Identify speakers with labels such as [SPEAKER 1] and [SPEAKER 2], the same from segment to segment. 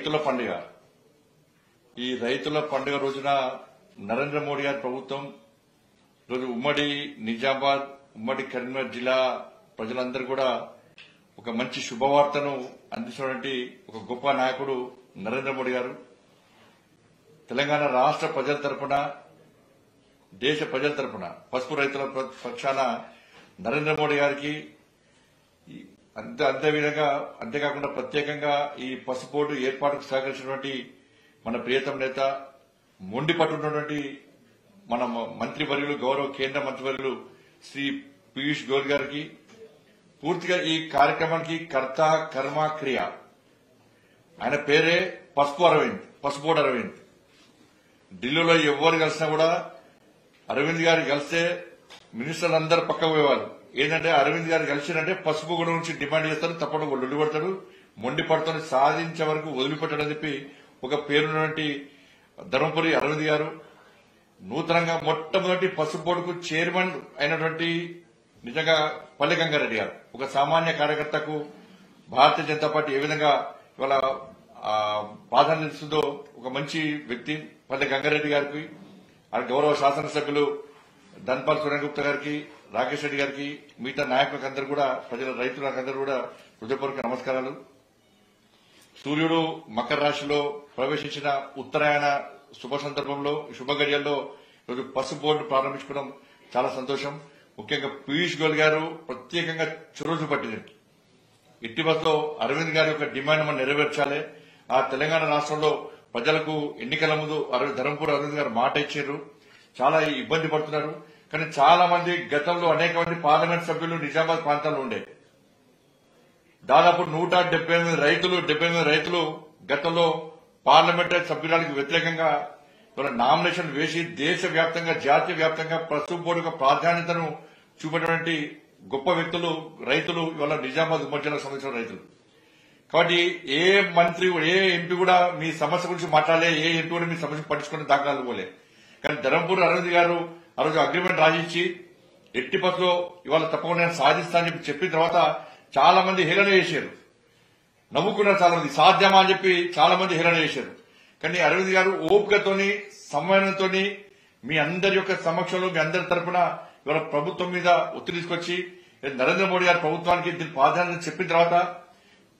[SPEAKER 1] రైతుల పండుగ. ఈ రైతుల పండుగ రోజున నరేంద్ర మోడీ గారి ప్రభుత్వం రోజు ఉమ్మడి నిజామాబాద్, ఉమ్మడి కరీంనగర్ జిల్లా ప్రజలందరూ కూడా ఒక మంచి శుభవార్తను అందించినటువంటి ఒక గొప్ప నాయకుడు నరేంద్ర మోడీ గారు. తెలంగాణ రాష్ట్ర ప్రజల తరపున, దేశ ప్రజల తరపున పసుపు రైతుల పక్షాన నరేంద్ర మోడీ గారికి అంతేకాకుండా ప్రత్యేకంగా ఈ పసుపు బోర్డు ఏర్పాటుకు సహకరించినటువంటి మన ప్రియతమ నేత, మొండి పట్టున్నటువంటి మన మంత్రివర్యులు, గౌరవ కేంద్ర మంత్రివర్యులు శ్రీ పీయూష్ గోయల్ గారికి, పూర్తిగా ఈ కార్యక్రమానికి కర్త కర్మ క్రియ ఆయన పేరే పసుపు బోర్డు అరవింద్. ఢిల్లీలో ఎవరు కలిసినా కూడా అరవింద్ గారు కలిస్తే మినిస్టర్లు అందరూ పక్కకు పోయేవారు. ఏంటంటే అరవింద్ గారు కలిసినంటే పసుపు గురించి డిమాండ్ చేస్తారు, తప్పకుండా ఒళ్ళుపడతాడు, మొండి పడుతుంది, సాధించే వరకు వదిలిపెట్టాడని చెప్పి ఒక పేరున్నటువంటి ధర్మపురి అరవింద్ గారు నూతనంగా మొట్టమొదటి పసుపు బోర్డుకు చైర్మన్ అయినటువంటి నిజంగా పల్లె గంగారెడ్డి గారు, ఒక సామాన్య కార్యకర్తకు భారతీయ జనతా పార్టీ ఏ విధంగా ఇవాళ ప్రాధాన్యత ఇస్తుందో ఒక మంచి వ్యక్తి పల్లె గంగారెడ్డి గారికి, గౌరవ శాసనసభ్యులు ధన్పాల్ సురేంద్ర గుప్తా గారికి, రాకేష్ రెడ్డి గారికి, మిగతా నాయకులకు అందరూ కూడా, ప్రజల రైతులందరూ కూడా హృదయపూర్వక నమస్కారాలు. సూర్యుడు మకర రాశిలో ప్రవేశించిన ఉత్తరాయణ శుభ సందర్భంలో, శుభ గడియల్లో ఈరోజు పసుపు బోర్డు ప్రారంభించుకోవడం చాలా సంతోషం. ముఖ్యంగా పీయూష్ గోయల్ గారు ప్రత్యేకంగా చొరవ చూపట్టింది. ఇట్టి బస్సులో అరవింద్ గారి యొక్క డిమాండ్ మనం నెరవేర్చాలి. ఆ తెలంగాణ రాష్ట్రంలో ప్రజలకు ఎన్నికల ముందు ధర్మపురి అరవింద్ గారు మాట ఇచ్చారు, చాలా ఇబ్బంది పడుతున్నారు. కానీ చాలా మంది గతంలో అనేక మంది పార్లమెంట్ సభ్యులు నిజామాబాద్ ప్రాంతాల్లో ఉండే దాదాపు 178 రైతులు గతంలో పార్లమెంట్ సభ్యురానికి వ్యతిరేకంగా నామినేషన్ వేసి దేశవ్యాప్తంగా, జాతీయ వ్యాప్తంగా పసుపు బోర్డు యొక్క ప్రాధాన్యతను చూపేటువంటి గొప్ప వ్యక్తులు, రైతులు ఇవాళ నిజామాబాద్ ఉమ్మడి జిల్లాకు సంబంధించిన రైతులు. కాబట్టి ఏ మంత్రి, ఏ ఎంపీ కూడా మీ సమస్య గురించి మాట్లాడలే, ఏ ఎంపీ కూడా మీ సమస్య పట్టించుకునే దాఖలాలు పోలే. కానీ ధర్మపురి అరవింద్ గారు ఆ రోజు అగ్రిమెంట్ రాసిచ్చి ఎట్టి పసులో ఇవాళ తప్పకుండా నేను సాధిస్తా అని చెప్పిన తర్వాత చాలా మంది హేళన చేశారు, నవ్వుకున్నారు. చాలా మంది సాధ్యమా అని చెప్పి చాలా మంది హేళన చేశారు. కానీ అరవింద్ గారు ఓపికతోని, సంవయనంతో మీ అందరి యొక్క సమక్షంలో, మీ అందరి తరఫున ఇవాళ ప్రభుత్వం మీద ఒత్తిడి తీసుకొచ్చి నరేంద్ర మోడీ గారి ప్రభుత్వానికి దీని ప్రాధాన్యత చెప్పిన తర్వాత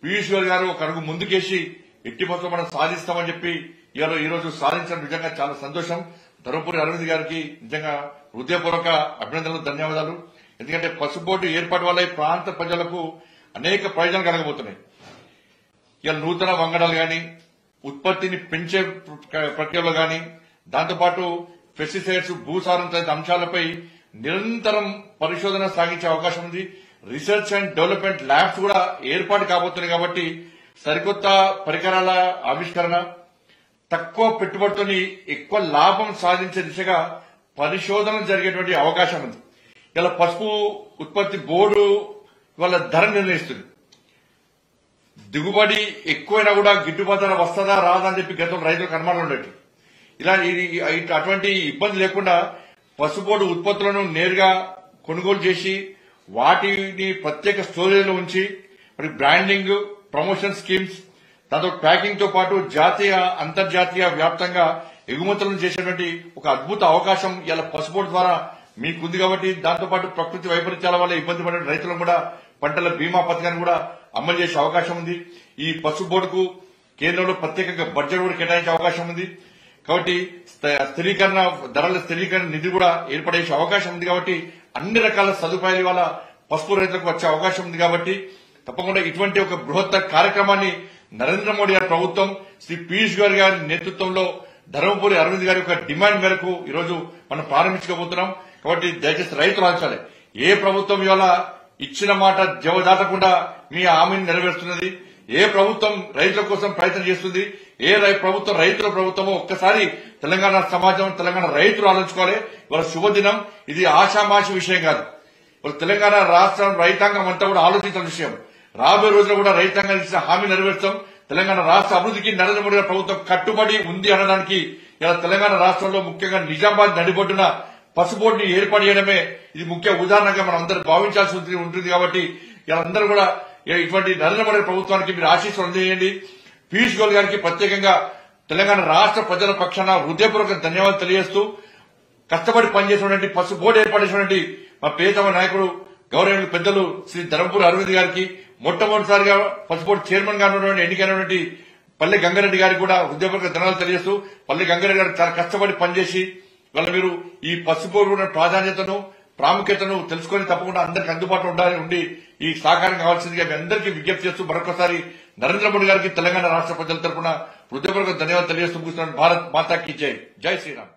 [SPEAKER 1] పీయూష్ గోయల్ గారు ఒక అడుగు ముందుకేసి ఎట్టి పసులో మనం సాధిస్తామని చెప్పి ఈ రోజు సాధించడం నిజంగా చాలా సంతోషం. ధర్మపురి అరవింద్ గారికి నిజంగా హృదయపూర్వక అభినందనలు, ధన్యవాదాలు. ఎందుకంటే పసుపు బోర్డు ఏర్పాటు వల్ల ఈ ప్రాంత ప్రజలకు అనేక ప్రయోజనాలు కలగబోతున్నాయి. ఇలా నూతన వంగడాలు గాని, ఉత్పత్తిని పెంచే ప్రక్రియలో గాని, దాంతోపాటు పెస్టిసైడ్స్, భూసారం తదితర అంశాలపై నిరంతరం పరిశోధన సాగించే అవకాశం ఉంది. రీసెర్చ్ అండ్ డెవలప్మెంట్ ల్యాబ్స్ కూడా ఏర్పాటు కాబోతున్నాయి. కాబట్టి సరికొత్త పరికరాల ఆవిష్కరణ, తక్కువ పెట్టుబడితో ఎక్కువ లాభం సాధించే దిశగా పరిశోధన జరిగేటువంటి అవకాశం ఉంది. ఇలా పసుపు ఉత్పత్తి బోర్డు వాళ్ళ ధర నిర్ణయిస్తుంది. దిగుబడి ఎక్కువైనా కూడా గిట్టుబాటు ధర వస్తుందా రాదా అని చెప్పి గతంలో రైతులకు అనుమానం ఉండేది. ఇలా అటువంటి ఇబ్బంది లేకుండా పసుపు బోర్డు ఉత్పత్తులను నేరుగా కొనుగోలు చేసి వాటిని ప్రత్యేక స్టోరేజ్ లో ఉంచి మరి బ్రాండింగ్, ప్రమోషన్ స్కీమ్స్, దాంతో ప్యాకింగ్ తో పాటు జాతీయ, అంతర్జాతీయ వ్యాప్తంగా ఎగుమతులను చేసేటువంటి ఒక అద్భుత అవకాశం ఇలా పసుపు బోర్డు ద్వారా మీకుంది. కాబట్టి దాంతోపాటు ప్రకృతి వైపరీత్యాల వల్ల ఇబ్బంది పడే రైతులను కూడా పంటల బీమా పథకాన్ని కూడా అమలు చేసే అవకాశం ఉంది. ఈ పసుపు బోర్డుకు కేంద్రంలో ప్రత్యేకంగా బడ్జెట్ కూడా కేటాయించే అవకాశం ఉంది. కాబట్టి ధరల స్థిరీకరణ నిధి కూడా ఏర్పడేసే అవకాశం ఉంది. కాబట్టి అన్ని రకాల సదుపాయాలు ఇవాళ పసుపు రైతులకు వచ్చే అవకాశం ఉంది. కాబట్టి తప్పకుండా ఇటువంటి ఒక బృహత్తర కార్యక్రమాన్ని నరేంద్ర మోడీ గారి ప్రభుత్వం, శ్రీ పీయూష్ గోయల్ గారి నేతృత్వంలో ధర్మపురి అరవింద్ గారి యొక్క డిమాండ్ మేరకు ఈరోజు మనం ప్రారంభించుకోబోతున్నాం. కాబట్టి దయచేసి రైతులు ఆలోచించాలి. ఏ ప్రభుత్వం ఇవాళ ఇచ్చిన మాట జవదాటకుండా మీ హామీని నెరవేరుస్తున్నది? ఏ ప్రభుత్వం రైతుల కోసం ప్రయత్నం చేస్తుంది? ఏ ప్రభుత్వం రైతుల ప్రభుత్వమో ఒక్కసారి తెలంగాణ సమాజం, తెలంగాణ రైతులు ఆలోచించుకోవాలి. ఇవాళ శుభదినం. ఇది ఆషామాషి విషయం కాదు. ఇవాళ తెలంగాణ రాష్ట్రం రైతాంగం అంతా కూడా ఆలోచించిన విషయం. రాబోయే రోజుల్లో కూడా రైతాంగం ఇచ్చిన హామీ నెరవేర్చాం. తెలంగాణ రాష్ట్ర అభివృద్ధికి నరేంద్ర మోడీ గారి ప్రభుత్వం కట్టుబడి ఉంది అనడానికి ఇలా తెలంగాణ రాష్ట్రంలో ముఖ్యంగా నిజామాబాద్ నడిబొడ్డున పసుపు బోర్డుని ఏర్పాటు చేయడమే ఇది ముఖ్య ఉదాహరణగా మనం అందరూ భావించాల్సి ఉంటుంది. కాబట్టి ఇలా అందరూ కూడా ఇటువంటి నరేంద్ర మోడీ ప్రభుత్వానికి మీరు ఆశీస్సులు అందజేయండి. పీయూష్ గోయల్ గారికి ప్రత్యేకంగా తెలంగాణ రాష్ట్ర ప్రజల పక్షాన హృదయపూర్వక ధన్యవాదాలు తెలియజేస్తూ కష్టపడి పనిచేసినటువంటి పసుపు బోర్డు ఏర్పాటు చేసినటువంటి మా ప్రియతమ నాయకుడు గౌరవనీయులు పెద్దలు శ్రీ ధర్మపురి అరవింద్ గారికి, మొట్టమొదటిసారిగా పసుపు బోర్డు చైర్మన్ గా ఉన్నటువంటి ఎన్నికైనటువంటి పల్లె గంగారెడ్డి గారికి కూడా హృదయపూర్వక ధన్యవాదాలు తెలియజేస్తూ పల్లె గంగారెడ్డి గారు చాలా కష్టపడి పనిచేసి వాళ్ళ మీరు ఈ పసుపు బోర్డు ఉన్న ప్రాధాన్యతను ప్రాముఖ్యతను తెలుసుకొని తప్పకుండా అందరికి అందుబాటులో ఉండి ఈ సహకారం కావాల్సిందిగా మీ అందరికీ విజ్ఞప్తి చేస్తూ మరొకసారి నరేంద్ర మోడీ గారికి తెలంగాణ రాష్ట్ర ప్రజల తరఫున హృదయపూర్వక ధన్యవాదాలు తెలియజేస్తూ ముగిస్తున్నాను. భారత్ మాతాకి జై. జై శ్రీరామ్.